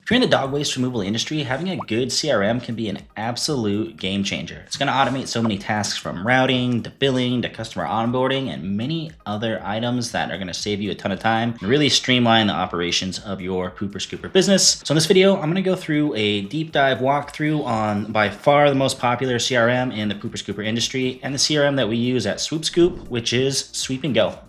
If you're in the dog waste removal industry, having a good CRM can be an absolute game changer. It's going to automate so many tasks from routing to billing to customer onboarding and many other items that are going to save you a ton of time and really streamline the operations of your pooper scooper business. So in this video, I'm going to go through a deep dive walkthrough on by far the most popular CRM in the pooper scooper industry and the CRM that we use at Swoop Scoop, which is Sweep and Go.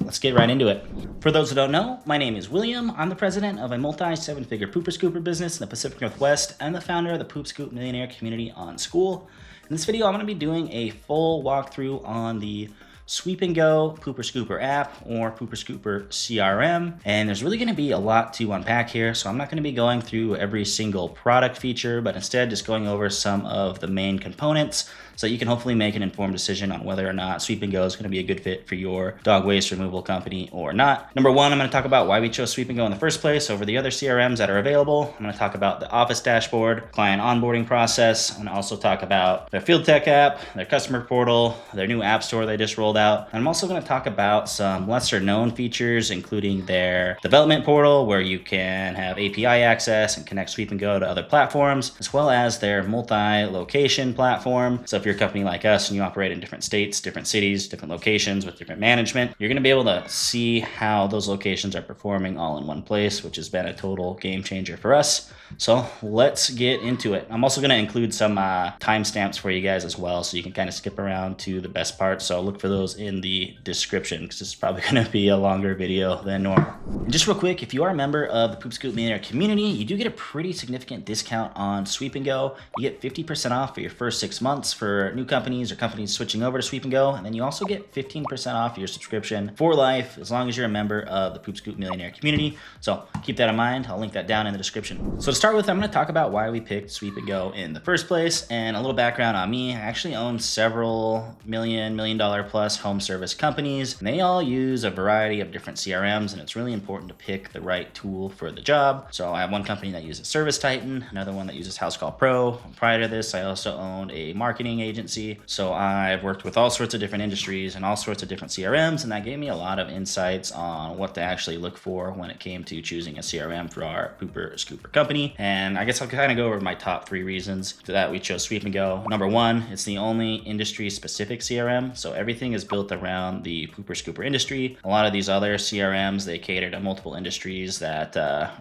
Let's get right into it. For those who don't know, my name is William. I'm the president of a multi-seven-figure pooper scooper business in the Pacific Northwest and the founder of the Poop Scoop Millionaire community on School. In this video, I'm going to be doing a full walkthrough on the Sweep and Go Pooper Scooper app or Pooper Scooper CRM. And there's really going to be a lot to unpack here. So I'm not going to be going through every single product feature, but instead just going over some of the main components so you can hopefully make an informed decision on whether or not Sweep and Go is going to be a good fit for your dog waste removal company or not. Number one, I'm going to talk about why we chose Sweep and Go in the first place over the other CRMs that are available. I'm going to talk about the office dashboard, client onboarding process. I'm going to also talk about their field tech app, their customer portal, their new app store they just rolled out. And I'm also going to talk about some lesser known features, including their development portal, where you can have API access and connect Sweep and Go to other platforms, as well as their multi-location platform. So if you're a company like us and you operate in different states, different cities, different locations with different management, you're going to be able to see how those locations are performing all in one place, which has been a total game changer for us. So let's get into it. I'm also going to include some timestamps for you guys as well, so you can kind of skip around to the best part. So look for those in the description because this is probably going to be a longer video than normal. And just real quick, if you are a member of the Poop Scoop Millionaire community, you do get a pretty significant discount on Sweep and Go. You get 50% off for your first 6 months for new companies or companies switching over to Sweep and Go. And then you also get 15% off your subscription for life as long as you're a member of the Poop Scoop Millionaire community. So keep that in mind. I'll link that down in the description. So to start with, I'm going to talk about why we picked Sweep and Go in the first place and a little background on me. I actually own several million dollar plus home service companies, and they all use a variety of different CRMs, and it's really important to pick the right tool for the job. So I have one company that uses Service Titan, another one that uses House Call Pro. Prior to this, I also owned a marketing agency. So I've worked with all sorts of different industries and all sorts of different CRMs, and that gave me a lot of insights on what to actually look for when it came to choosing a CRM for our pooper scooper company. And I guess I'll kind of go over my top 3 reasons that we chose Sweep and Go. Number one, it's the only industry specific CRM. So everything is built around the pooper scooper industry. A lot of these other CRMs, they cater to multiple industries that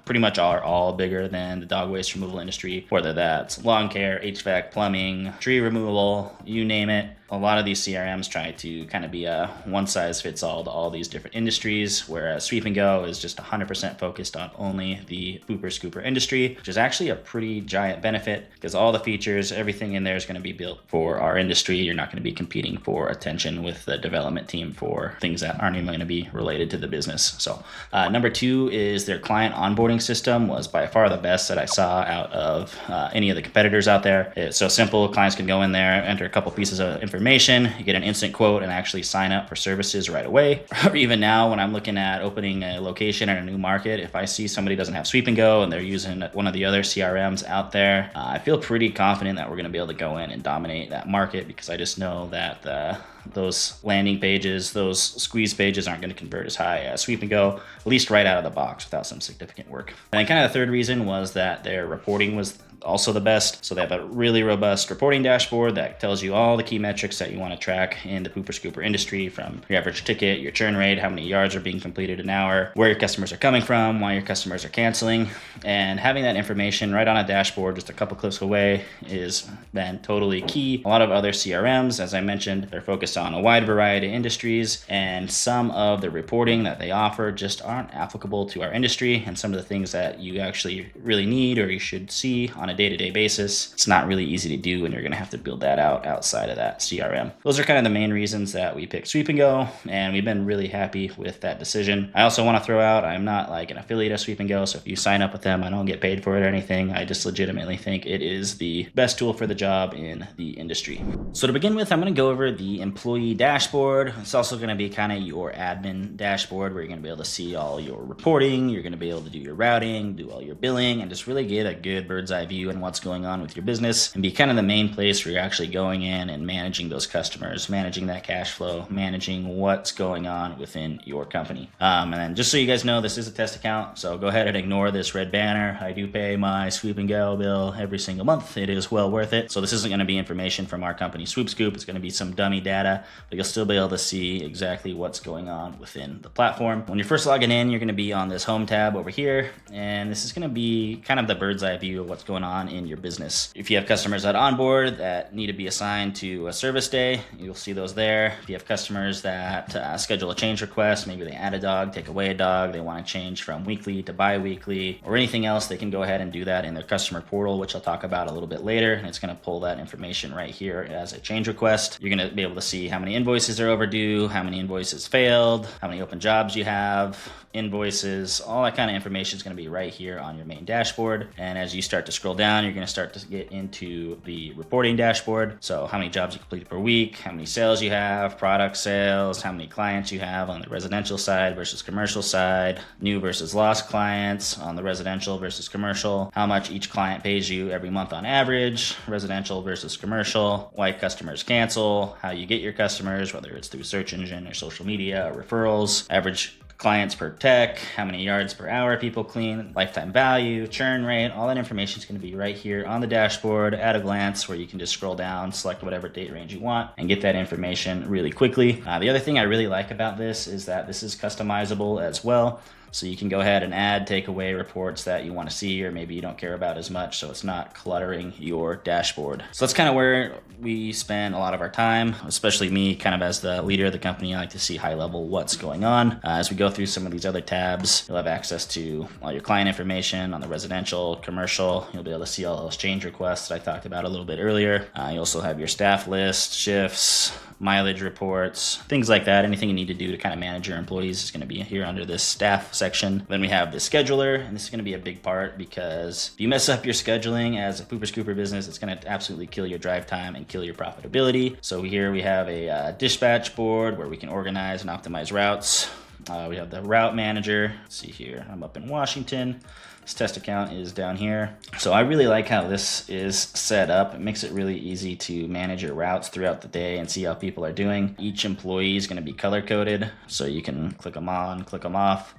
pretty much are all bigger than the dog waste removal industry, whether that's lawn care, HVAC, plumbing, tree removal, you name it. A lot of these CRMs try to kind of be a one size fits all to all these different industries, whereas Sweep and Go is just 100% focused on only the pooper scooper industry, which is actually a pretty giant benefit because all the features, everything in there is going to be built for our industry. You're not going to be competing for attention with the development team for things that aren't even going to be related to the business. So number 2 is their client onboarding system was by far the best that I saw out of any of the competitors out there. It's so simple. Clients can go in there, enter a couple pieces of information, you get an instant quote and actually sign up for services right away. Or even now when I'm looking at opening a location in a new market, if I see somebody doesn't have Sweep and Go and they're using one of the other CRMs out there, I feel pretty confident that we're going to be able to go in and dominate that market because I just know that those landing pages, those squeeze pages aren't going to convert as high as Sweep and Go, at least right out of the box without some significant work. And then kind of the third reason was that their reporting was also the best. So they have a really robust reporting dashboard that tells you all the key metrics that you want to track in the pooper scooper industry, from your average ticket, your churn rate, how many yards are being completed an hour, where your customers are coming from, why your customers are canceling. And having that information right on a dashboard just a couple clicks away is then totally key. A lot of other CRMs, as I mentioned, they're focused on a wide variety of industries, and some of the reporting that they offer just aren't applicable to our industry, and some of the things that you actually really need or you should see on a day-to-day basis, it's not really easy to do, and you're going to have to build that out outside of that CRM. Those are kind of the main reasons that we picked Sweep and Go, and we've been really happy with that decision. I also want to throw out, I'm not like an affiliate of Sweep and Go, so if you sign up with them, I don't get paid for it or anything. I just legitimately think it is the best tool for the job in the industry. So to begin with, I'm going to go over the employee employee dashboard. It's also going to be kind of your admin dashboard where you're going to be able to see all your reporting. You're going to be able to do your routing, do all your billing, and just really get a good bird's eye view on what's going on with your business and be kind of the main place where you're actually going in and managing those customers, managing that cash flow, managing what's going on within your company. And then just so you guys know, this is a test account, so go ahead and ignore this red banner. I do pay my Sweep and Go bill every single month. It is well worth it. So this isn't going to be information from our company Swoop Scoop. It's going to be some dummy data, but you'll still be able to see exactly what's going on within the platform. When you're first logging in, you're going to be on this home tab over here, and this is going to be kind of the bird's eye view of what's going on in your business. If you have customers that onboard that need to be assigned to a service day, you'll see those there. If you have customers that schedule a change request, maybe they add a dog, take away a dog, they want to change from weekly to bi-weekly or anything else, they can go ahead and do that in their customer portal, which I'll talk about a little bit later. And it's going to pull that information right here as a change request. You're going to be able to see how many invoices are overdue, how many invoices failed, how many open jobs you have, invoices, all that kind of information is going to be right here on your main dashboard. And as you start to scroll down, you're going to start to get into the reporting dashboard. So how many jobs you completed per week, how many sales you have, product sales, how many clients you have on the residential side versus commercial side, new versus lost clients on the residential versus commercial, how much each client pays you every month on average, residential versus commercial, why customers cancel, how you get your customers, whether it's through search engine or social media or referrals, average clients per tech, how many yards per hour people clean, lifetime value, churn rate, all that information is going to be right here on the dashboard at a glance, where you can just scroll down, select whatever date range you want, and get that information really quickly. The other thing I really like about this is that this is customizable as well. So you can go ahead and add takeaway reports that you want to see, or maybe you don't care about as much, so it's not cluttering your dashboard. So that's kind of where we spend a lot of our time, especially me kind of as the leader of the company. I like to see high level what's going on. As we go through some of these other tabs, you'll have access to all your client information on the residential, commercial. You'll be able to see all those change requests that I talked about a little bit earlier. You also have your staff list, shifts, mileage reports, things like that. Anything you need to do to kind of manage your employees is going to be here under this staff section. Then we have the scheduler, and this is going to be a big part, because if you mess up your scheduling as a pooper scooper business, it's going to absolutely kill your drive time and kill your profitability. So here we have a dispatch board where we can organize and optimize routes. We have the route manager. Let's see here, I'm up in Washington. This test account is down here. So I really like how this is set up. It makes it really easy to manage your routes throughout the day and see how people are doing. Each employee is going to be color coded, so you can click them on, click them off.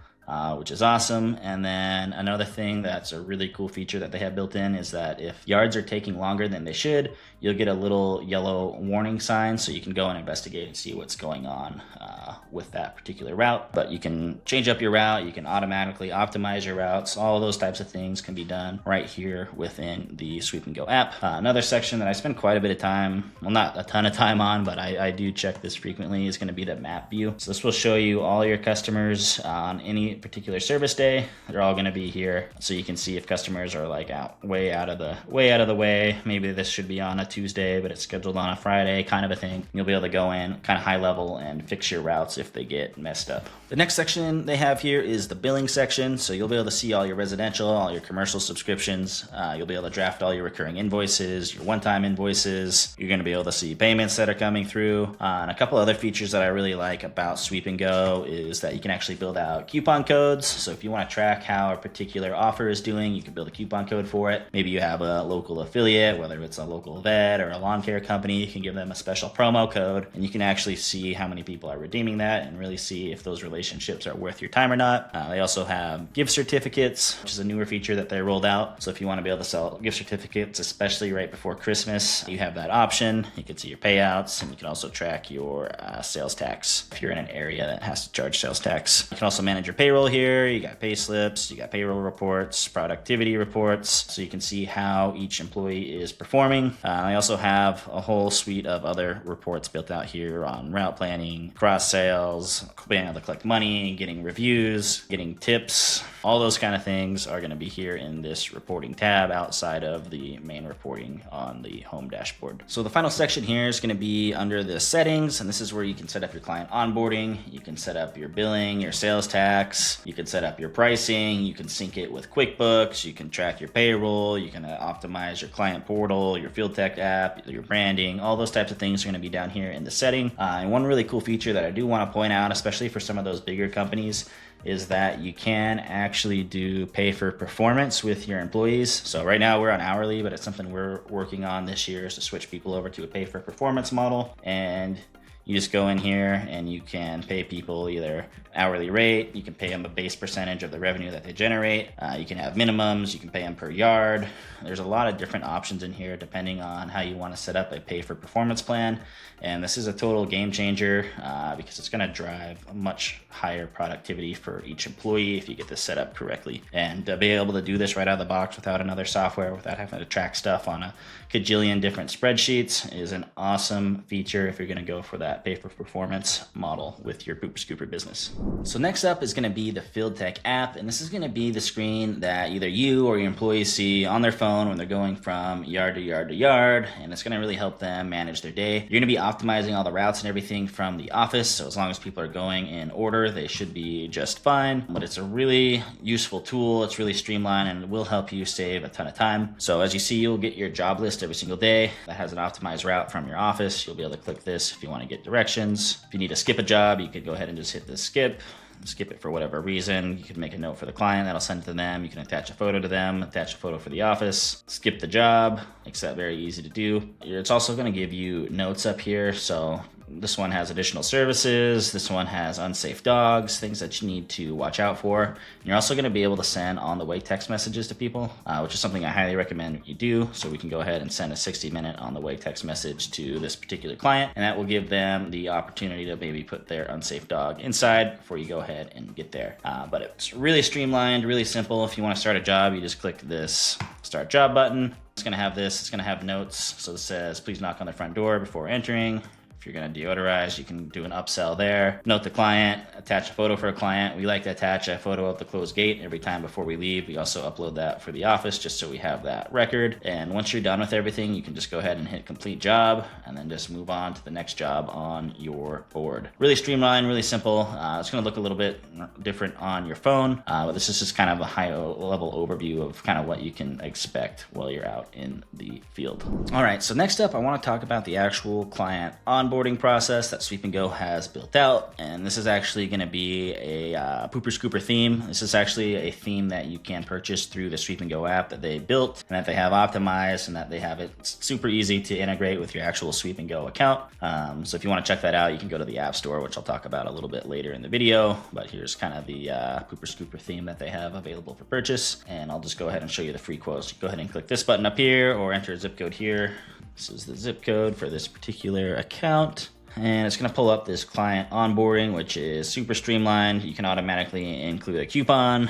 Which is awesome. And then another thing that's a really cool feature that they have built in is that if yards are taking longer than they should, you'll get a little yellow warning sign, so you can go and investigate and see what's going on with that particular route. But you can change up your route, you can automatically optimize your routes. All of those types of things can be done right here within the Sweep and Go app. Another section that I spend quite a bit of time, well, not a ton of time on, but I do check this frequently, is going to be the map view. So this will show you all your customers on any particular service day. They're all going to be here, so you can see if customers are like way out of the way. Maybe this should be on a Tuesday, but it's scheduled on a Friday, kind of a thing. You'll be able to go in kind of high level and fix your routes if they get messed up. The next section they have here is the billing section. So you'll be able to see all your residential, all your commercial subscriptions. You'll be able to draft all your recurring invoices, your one-time invoices. You're going to be able to see payments that are coming through. And a couple other features that I really like about Sweep and Go is that you can actually build out coupon codes. So if you want to track how a particular offer is doing, you can build a coupon code for it. Maybe you have a local affiliate, whether it's a local vet or a lawn care company, you can give them a special promo code, and you can actually see how many people are redeeming that and really see if those relationships are worth your time or not. They also have gift certificates, which is a newer feature that they rolled out. So if you want to be able to sell gift certificates, especially right before Christmas, you have that option. You can see your payouts, and you can also track your sales tax if you're in an area that has to charge sales tax. You can also manage your payroll here. You got pay slips, you got payroll reports, productivity reports, so you can see how each employee is performing. I also have a whole suite of other reports built out here on route planning, cross sales, being able to collect money, getting reviews, getting tips. All those kind of things are going to be here in this reporting tab outside of the main reporting on the home dashboard. So the final section here is going to be under the settings, and this is where you can set up your client onboarding. You can set up your billing, your sales tax, contracts, you can set up your pricing, you can sync it with QuickBooks, you can track your payroll, you can optimize your client portal, your field tech app, your branding, all those types of things are going to be down here in the setting. And one really cool feature that I do want to point out, especially for some of those bigger companies, is that you can actually do pay for performance with your employees. So right now we're on hourly, but it's something we're working on this year, is to switch people over to a pay for performance model. And you just go in here and you can pay people either hourly rate, you can pay them a base percentage of the revenue that they generate, you can have minimums, you can pay them per yard. There's a lot of different options in here depending on how you want to set up a pay for performance plan. And this is a total game changer because it's going to drive a much higher productivity for each employee if you get this set up correctly. And be able to do this right out of the box without another software, without having to track stuff on a cajillion different spreadsheets, is an awesome feature if you're going to go for that pay for performance model with your Poop Scooper business. So next up is going to be the Field Tech app, and this is going to be the screen that either you or your employees see on their phone when they're going from yard to yard to yard, and it's going to really help them manage their day. You're going to be optimizing all the routes and everything from the office, so as long as people are going in order, they should be just fine. But it's a really useful tool, it's really streamlined, and it will help you save a ton of time. So as you see, you'll get your job list every single day that has an optimized route from your office. You'll be able to click this if you want to get directions. If you need to skip a job, you could go ahead and just hit this skip it for whatever reason. You can make a note for the client that'll send it to them. You can attach a photo to them, attach a photo for the office, skip the job. Makes that very easy to do. It's also going to give you notes up here. So this one has additional services. This one has unsafe dogs, things that you need to watch out for. And you're also going to be able to send on the way text messages to people, which is something I highly recommend you do. So we can go ahead and send a 60-minute on the way text message to this particular client, and that will give them the opportunity to maybe put their unsafe dog inside before you go ahead and get there. But it's really streamlined, really simple. If you want to start a job, you just click this start job button. It's going to have this, it's going to have notes. So it says, please knock on the front door before entering. If you're going to deodorize, you can do an upsell there. Note the client, attach a photo for a client. We like to attach a photo of the closed gate every time before we leave. We also upload that for the office just so we have that record. And once you're done with everything, you can just go ahead and hit complete job and then just move on to the next job on your board. Really streamlined, really simple. It's going to look a little bit different on your phone, but this is just kind of a high level overview of kind of what you can expect while you're out in the field. All right, so next up, I want to talk about the actual client onboarding process that Sweep&Go has built out, and this is actually going to be a Pooper Scooper theme. This is actually a theme that you can purchase through the Sweep&Go app that they built and that they have optimized, and that they have it super easy to integrate with your actual Sweep&Go account. So if you want to check that out, you can go to the App Store, which I'll talk about a little bit later in the video. But here's kind of the Pooper Scooper theme that they have available for purchase, and I'll just go ahead and show you the free quotes. Go ahead and click this button up here or enter a zip code here. This is the zip code for this particular account. And it's going to pull up this client onboarding, which is super streamlined. You can automatically include a coupon.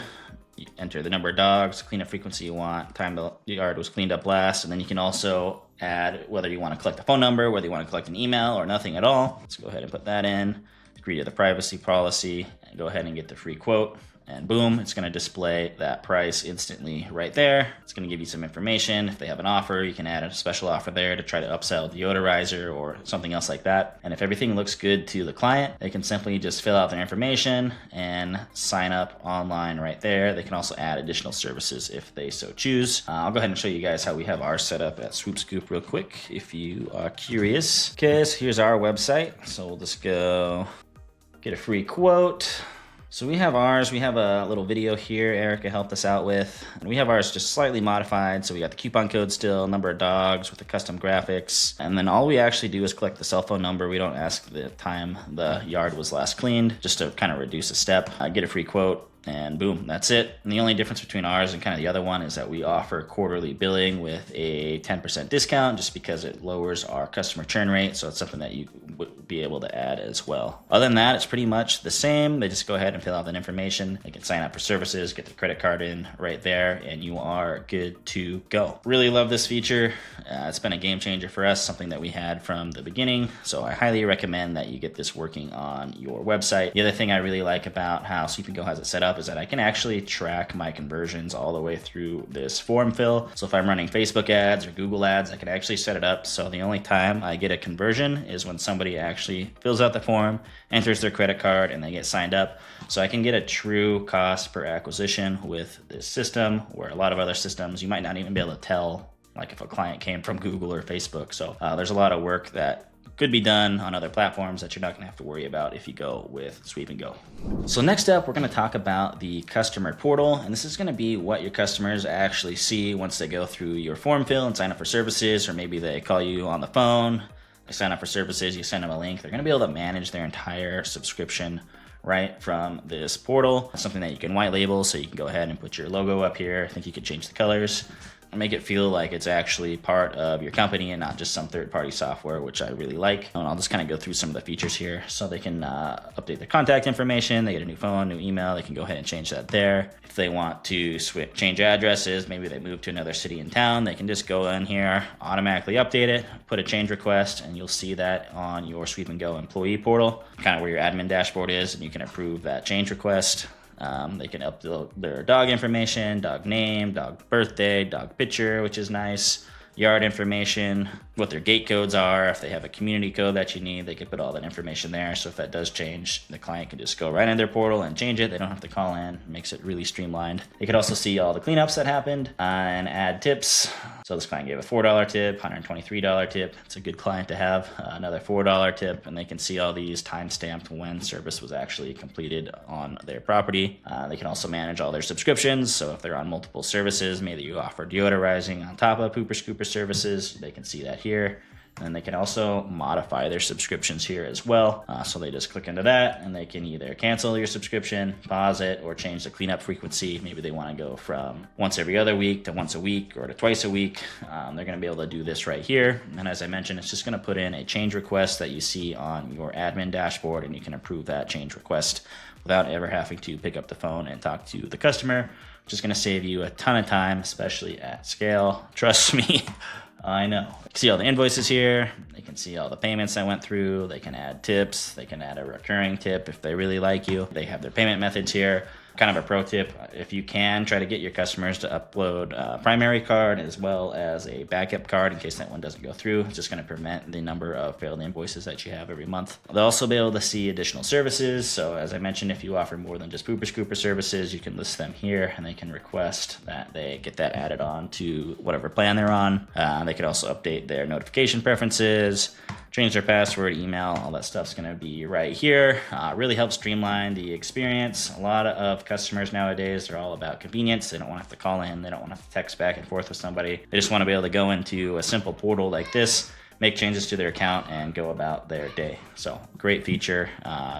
You enter the number of dogs, cleanup frequency you want, time the yard was cleaned up last, and then you can also add whether you want to collect a phone number, whether you want to collect an email, or nothing at all. Let's go ahead and put that in. Agree to the privacy policy, and go ahead and get the free quote. And boom, it's going to display that price instantly right there. It's going to give you some information. If they have an offer, you can add a special offer there to try to upsell deodorizer or something else like that. And if everything looks good to the client, they can simply just fill out their information and sign up online right there. They can also add additional services if they so choose. I'll go ahead and show you guys how we have ours set up at Swoop Scoop real quick if you are curious. Okay, so here's our website. So we'll just go get a free quote. So we have ours, we have a little video here Erica helped us out with, and we have ours just slightly modified. So we got the coupon code still, number of dogs with the custom graphics, and then all we actually do is collect the cell phone number. We don't ask the time the yard was last cleaned, just to kind of reduce a step. Get a free quote, and boom, that's it. And the only difference between ours and kind of the other one is that we offer quarterly billing with a 10% discount just because it lowers our customer churn rate. So it's something that you would be able to add as well. Other than that, it's pretty much the same. They just go ahead and fill out that information. They can sign up for services, get their credit card in right there, and you are good to go. Really love this feature. It's been a game changer for us, something that we had from the beginning. So I highly recommend that you get this working on your website. The other thing I really like about how Sweep&Go has it set up up is that I can actually track my conversions all the way through this form fill. So if I'm running Facebook ads or Google ads, I can actually set it up so the only time I get a conversion is when somebody actually fills out the form, enters their credit card, and they get signed up. So I can get a true cost per acquisition with this system, where a lot of other systems you might not even be able to tell, like if a client came from Google or Facebook. So there's a lot of work that could be done on other platforms that you're not going to have to worry about if you go with Sweep and Go. So next up, we're going to talk about the customer portal, and this is going to be what your customers actually see once they go through your form fill and sign up for services, or maybe they call you on the phone, they sign up for services, you send them a link. They're going to be able to manage their entire subscription right from this portal. It's something that you can white label, so you can go ahead and put your logo up here. I think you could change the colors and make it feel like it's actually part of your company and not just some third-party software, which I really like. And I'll just kind of go through some of the features here. So they can update their contact information, they get a new phone, new email, they can go ahead and change that there. If they want to change addresses, maybe they move to another city in town, they can just go in here, automatically update it, put a change request, and you'll see that on your Sweep and Go employee portal, kind of where your admin dashboard is, and you can approve that change request. They can upload their dog information, dog name, dog birthday, dog picture, which is nice, yard information, what their gate codes are. If they have a community code that you need, they can put all that information there. So if that does change, the client can just go right in their portal and change it. They don't have to call in. It makes it really streamlined. They could also see all the cleanups that happened and add tips. So this client gave a $4 tip, $123 tip. It's a good client to have. Another $4 tip, and they can see all these time-stamped when service was actually completed on their property. They can also manage all their subscriptions. So if they're on multiple services, maybe you offer deodorizing on top of Pooper Scooper services, they can see that here. And they can also modify their subscriptions here as well. So they just click into that and they can either cancel your subscription, pause it, or change the cleanup frequency. Maybe they want to go from once every other week to once a week or to twice a week. They're going to be able to do this right here. And as I mentioned, it's just going to put in a change request that you see on your admin dashboard, and you can approve that change request without ever having to pick up the phone and talk to the customer, which is going to save you a ton of time, especially at scale. Trust me. I know. You can see all the invoices here. They can see all the payments that went through. They can add tips. They can add a recurring tip if they really like you. They have their payment methods here. Kind of a pro tip, if you can, try to get your customers to upload a primary card as well as a backup card in case that one doesn't go through. It's just going to prevent the number of failed invoices that you have every month. They'll also be able to see additional services. So as I mentioned, if you offer more than just Pooper Scooper services, you can list them here and they can request that they get that added on to whatever plan they're on. They could also update their notification preferences, change their password, email, all that stuff's going to be right here. Really helps streamline the experience. A lot of customers nowadays, they're all about convenience. They don't want to have to call in. They don't want to have to text back and forth with somebody. They just want to be able to go into a simple portal like this, make changes to their account, and go about their day. So great feature.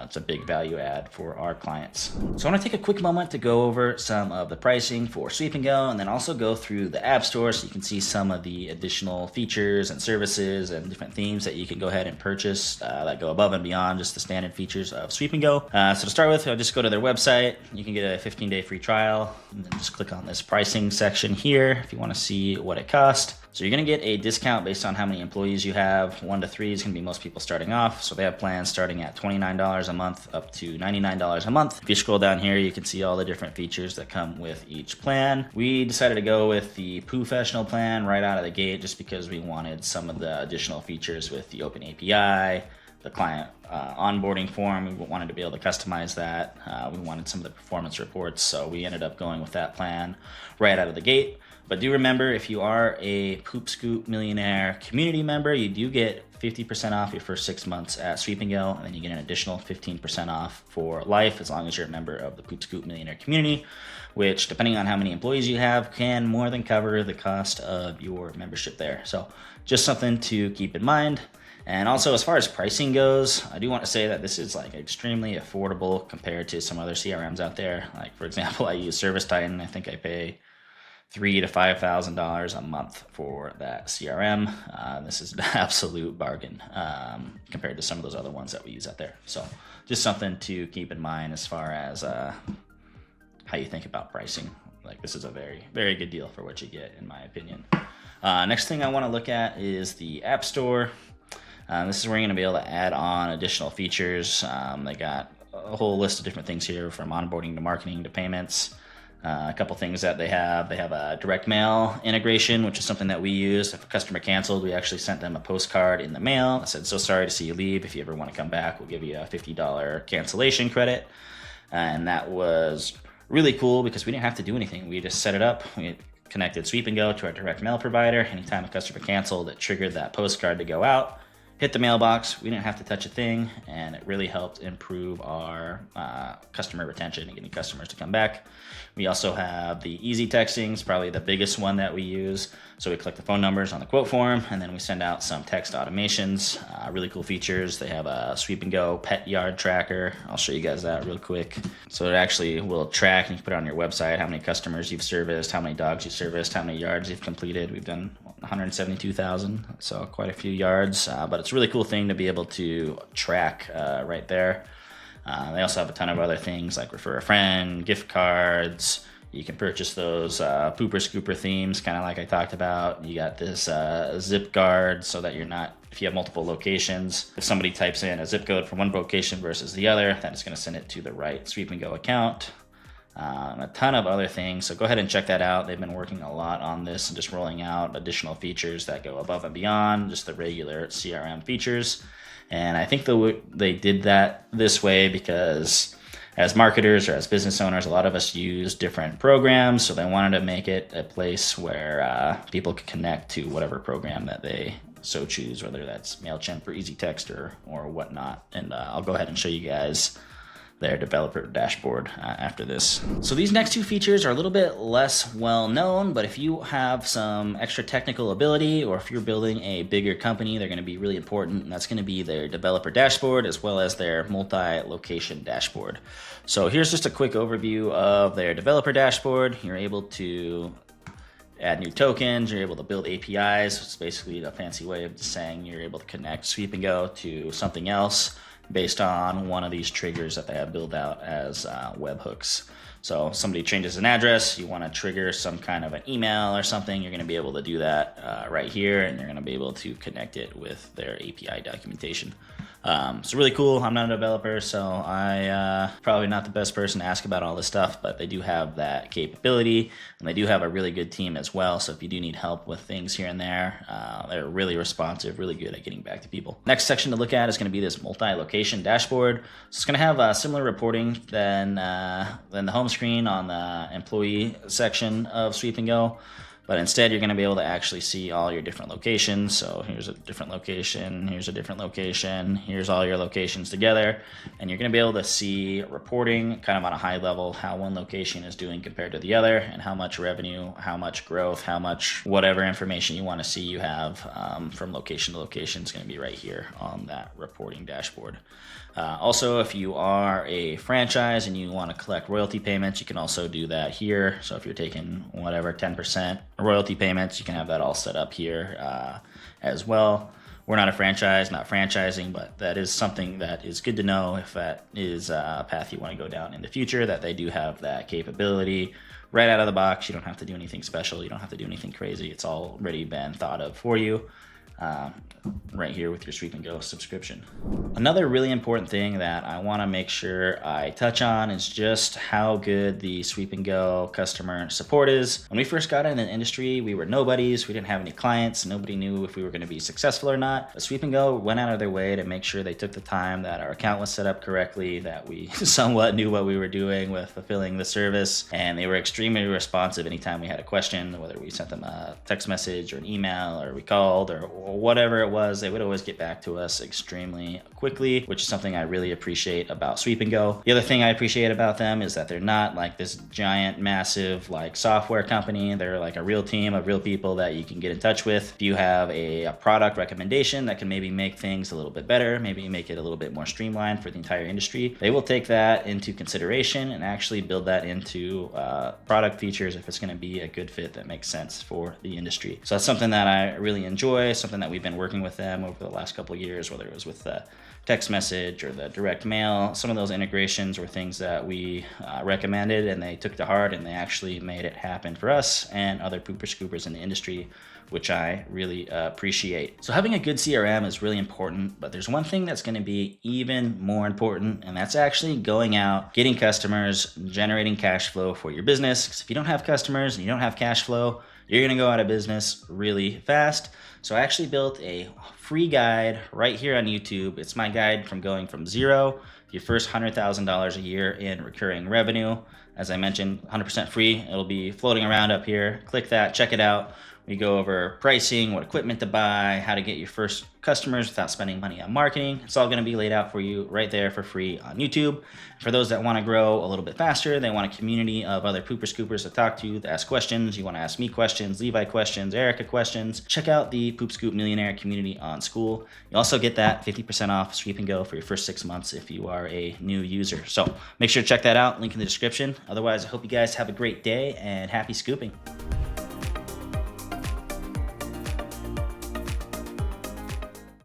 It's a big value add for our clients. So I want to take a quick moment to go over some of the pricing for Sweep and Go, and then also go through the App Store so you can see some of the additional features and services and different themes that you can go ahead and purchase that go above and beyond just the standard features of Sweep and Go. So to start with, I'll just go to their website. You can get a 15-day free trial, and then just click on this pricing section here if you want to see what it costs. So you're going to get a discount based on how many employees you have. 1 to 3 is going to be most people starting off. So they have plans starting at $29 a month up to $99 a month. If you scroll down here, you can see all the different features that come with each plan. We decided to go with the Professional plan right out of the gate just because we wanted some of the additional features with the open API, the client onboarding form. We wanted to be able to customize that. We wanted some of the performance reports. So we ended up going with that plan right out of the gate. But do remember, if you are a Poop Scoop Millionaire community member, you do get 50% off your first 6 months at Sweep and Go, and then you get an additional 15% off for life as long as you're a member of the Poop Scoop Millionaire community, which, depending on how many employees you have, can more than cover the cost of your membership there. So just something to keep in mind. And also, as far as pricing goes, I do want to say that this is like extremely affordable compared to some other CRMs out there. Like, for example, I use ServiceTitan. I think I pay $3,000 to $5,000 a month for that CRM. This is an absolute bargain compared to some of those other ones that we use out there. So just something to keep in mind as far as how you think about pricing. Like, this is a very, very good deal for what you get, in my opinion. Next thing I want to look at is the App Store. This is where you're going to be able to add on additional features. They got a whole list of different things here, from onboarding to marketing to payments. A couple things that they have a direct mail integration, which is something that we use. If a customer canceled, we actually sent them a postcard in the mail that said, "So sorry to see you leave. If you ever want to come back, we'll give you a $50 cancellation credit." And that was really cool because we didn't have to do anything. We just set it up. We connected Sweep&Go to our direct mail provider. Anytime a customer canceled, it triggered that postcard to go out, hit the mailbox. We didn't have to touch a thing, and it really helped improve our customer retention and getting customers to come back. We also have the easy textings, probably the biggest one that we use. So we collect the phone numbers on the quote form, and then we send out some text automations. Really cool features. They have a Sweep&Go pet yard tracker. I'll show you guys that real quick. So it actually will track, and you can put it on your website, how many customers you've serviced, how many dogs you've serviced, how many yards you've completed. We've done 172,000, so quite a few yards, but it's a really cool thing to be able to track right there. They also have a ton of other things like refer a friend, gift cards. You can purchase those pooper scooper themes, kind of like I talked about. You got this zip guard so that you're not, if you have multiple locations, if somebody types in a zip code from one location versus the other, that is going to send it to the right Sweep&Go account. A ton of other things, so go ahead and check that out. They've been working a lot on this and just rolling out additional features that go above and beyond just the regular CRM features. And I think they did that this way because as marketers or as business owners, a lot of us use different programs, so they wanted to make it a place where people could connect to whatever program that they so choose, whether that's MailChimp or Easy Text or whatnot. And I'll go ahead and show you guys their developer dashboard after this. So these next two features are a little bit less well known, but if you have some extra technical ability or if you're building a bigger company, they're gonna be really important, and that's gonna be their developer dashboard as well as their multi-location dashboard. So here's just a quick overview of their developer dashboard. You're able to add new tokens, you're able to build APIs. It's basically a fancy way of just saying you're able to connect Sweep&Go to something else based on one of these triggers that they have built out as webhooks. So somebody changes an address, you want to trigger some kind of an email or something, you're going to be able to do that right here, and you're going to be able to connect it with their API documentation. It's really cool. I'm not a developer, so I probably not the best person to ask about all this stuff, but they do have that capability, and they do have a really good team as well. So if you do need help with things here and there, they're really responsive, really good at getting back to people. Next section to look at is going to be this multi-location dashboard. So it's going to have similar reporting than the home screen on the employee section of Sweep&Go. But instead, you're going to be able to actually see all your different locations. So here's a different location, here's a different location, here's all your locations together. And you're going to be able to see reporting kind of on a high level, how one location is doing compared to the other, and how much revenue, how much growth, how much whatever information you want to see you have from location to location is going to be right here on that reporting dashboard. Also, if you are a franchise and you want to collect royalty payments, you can also do that here. So if you're taking whatever 10% royalty payments, you can have that all set up here as well. We're not a franchise, not franchising, but that is something that is good to know if that is a path you want to go down in the future, that they do have that capability right out of the box. You don't have to do anything special. You don't have to do anything crazy. It's already been thought of for you. Right here with your Sweep&Go subscription. Another really important thing that I want to make sure I touch on is just how good the Sweep&Go customer support is. When we first got in the industry, we were nobodies. We didn't have any clients. Nobody knew if we were going to be successful or not. But Sweep&Go went out of their way to make sure they took the time, that our account was set up correctly, that we somewhat knew what we were doing with fulfilling the service, and they were extremely responsive anytime we had a question, whether we sent them a text message or an email or we called or whatever it was. They would always get back to us extremely quickly, which is something I really appreciate about Sweep&Go. The other thing I appreciate about them is that they're not like this giant, massive like software company. They're like a real team of real people that you can get in touch with. If you have a product recommendation that can maybe make things a little bit better, maybe make it a little bit more streamlined for the entire industry, they will take that into consideration and actually build that into product features if it's going to be a good fit that makes sense for the industry. So that's something that I really enjoy, something something that we've been working with them over the last couple of years, whether it was with the text message or the direct mail. Some of those integrations were things that we recommended, and they took to heart, and they actually made it happen for us and other pooper scoopers in the industry, which I really appreciate. So having a good CRM is really important, but there's one thing that's going to be even more important, and that's actually going out, getting customers, generating cash flow for your business. Because if you don't have customers and you don't have cash flow, you're going to go out of business really fast. So I actually built a free guide right here on YouTube. It's my guide from going from zero to your first $100,000 a year in recurring revenue. As I mentioned, 100% free. It'll be floating around up here. Click that, check it out. We go over pricing, what equipment to buy, how to get your first customers without spending money on marketing. It's all going to be laid out for you right there for free on YouTube. For those that want to grow a little bit faster, they want a community of other pooper scoopers to talk to ask questions. You want to ask me questions, Levi questions, Erica questions. Check out the Poop Scoop Millionaire community on School. You also get that 50% off Sweep and Go for your first 6 months if you are a new user. So make sure to check that out. Link in the description. Otherwise, I hope you guys have a great day and happy scooping.